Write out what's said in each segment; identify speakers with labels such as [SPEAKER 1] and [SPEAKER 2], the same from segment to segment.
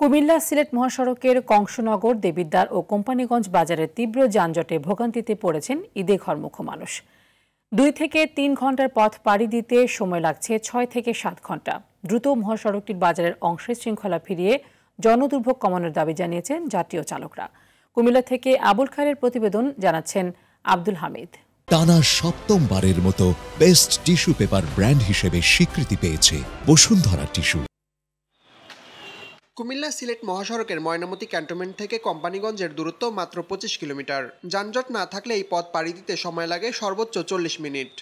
[SPEAKER 1] কুমিল্লা সিলেট মহাসড়কের কংসনগর দেবিদ্বার ও কোম্পানিগঞ্জ বাজারের তীব্র যানজটে ভোগান্তিতে পড়েছেন ঈদে ঘরমুখ মানুষ। 2 থেকে 3 ঘন্টার পথ পাড়ি দিতে সময় লাগছে 6 থেকে 7 ঘন্টা। দ্রুত মহাসড়কটির বাজারের অংশে শৃঙ্খলা ফিরিয়ে জনদুর্ভোগ কমানোর দাবি জানিয়েছেন যাত্রী ও চালকরা। কুমিল্লা থেকে আবুল খায়ের প্রতিবেদন জানাচ্ছেন আব্দুল হামিদ।
[SPEAKER 2] টানা সপ্তমবারের মতো বেস্ট টিস্যু পেপার ব্র্যান্ড হিসেবে স্বীকৃতি পেয়েছে বসুন্ধরা টিস্যু।
[SPEAKER 3] কুমিল্লা সিলেট মহাসড়কের ময়নামতি ক্যান্টনমেন্ট থেকে কোম্পানিগঞ্জের দূরত্ব মাত্র 25 কিলোমিটার। যানজট না থাকলে এই পথ পাড়ি দিতে সময় লাগে সর্বোচ্চ 40 মিনিট।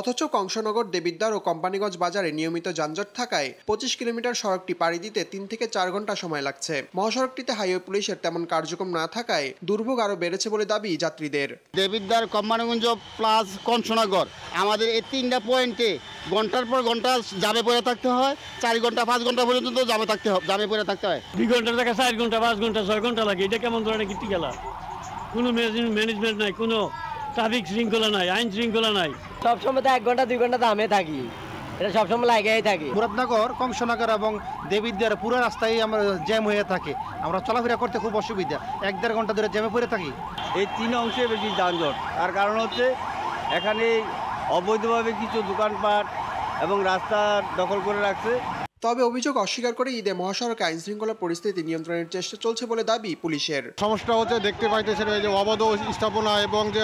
[SPEAKER 3] অথচ কংসনগর দেবিদ্বার ও কোম্পানিগঞ্জ বাজারে নিয়মিত যানজট থাকায় 25 কিলোমিটার সড়কটি পাড়ি দিতে 3 থেকে 4 ঘন্টা সময় লাগছে। মহাসড়কটিতে হাইওয়ে পুলিশের তেমন কার্যক্রম না থাকায় দুর্ভোগ আরও বেড়েছে বলে দাবি যাত্রীদের।
[SPEAKER 4] দেবিদ্বার, কোম্পানিগঞ্জ প্লাস কংসনগর, আমাদের এই 3টা পয়েন্টে ঘন্টার পর ঘন্টা জামে পড়ে থাকতে হয়। 4 ঘন্টা 5 ঘন্টা পর্যন্ত জামে পড়ে থাকতে হয়।
[SPEAKER 5] 2 ঘন্টার জায়গায় 4 ঘন্টা 5 ঘন্টা 6 ঘন্টা লাগে। এটা কেমন ধরনের কীর্তি খেলা? কোনো ম্যানেজমেন্ট নাই, কোনো ট্রাফিক শৃঙ্খলা নাই, আইন শৃঙ্খলা নাই।
[SPEAKER 6] সবসময় তো 1 ঘন্টা 2 ঘন্টা দামে থাকি, এটা সবসময় লাগেই থাকি।
[SPEAKER 7] মুরাদনগর, কংসনগর এবং দেবিদ্বার পুরো রাস্তায় আমরা জ্যাম হয়ে থাকে। আমরা চলাফেরা করতে খুব অসুবিধা, 1-1.5 ঘন্টা ধরে জ্যামে পড়ে থাকি।
[SPEAKER 8] এই 3 অংশে বেশি যানজট। তার কারণ হচ্ছে এখানে অবৈধভাবে কিছু দোকানপাট এবং রাস্তা দখল করে রাখছে।
[SPEAKER 3] তবে অভিযোগ অস্বীকার করে ঈদে মহাসড়কে আইন শৃঙ্খলা পরিস্থিতি নিয়ন্ত্রণের চেষ্টা চলছে বলে দাবি পুলিশের।
[SPEAKER 9] সমস্যা হচ্ছে দেখতে পাইতেছেন যে অবৈধ স্থাপনা এবং যে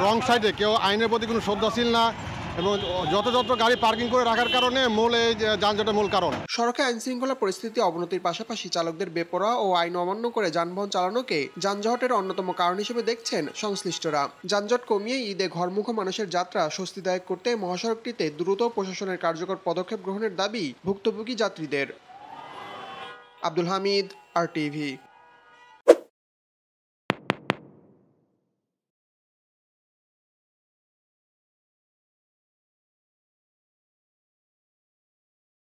[SPEAKER 9] রং সাইডে কেউ আইনের প্রতি কোনো শ্রদ্ধাশীল না এবং যত গাড়ি পার্কিং করে রাখার কারণে মূল এই যানজটের মূল কারণ।
[SPEAKER 3] সড়কে আইন শৃঙ্খলা পরিস্থিতি অবনতির পাশাপাশি চালকদের বেপরোয়া ও আইন অমান্য করে যানবাহন চালানোকে যানজটের অন্যতম কারণ হিসেবে দেখছেন সংশ্লিষ্টরা। যানজট কমিয়ে ঈদে ঘরমুখ মানুষের যাত্রা স্বস্তিদায়ক করতে মহাসড়কটিতে দ্রুত প্রশাসনের কার্যকর পদক্ষেপ গ্রহণের দাবি ভুক্তভোগী যাত্রীদের। আব্দুল হামিদ, RTV।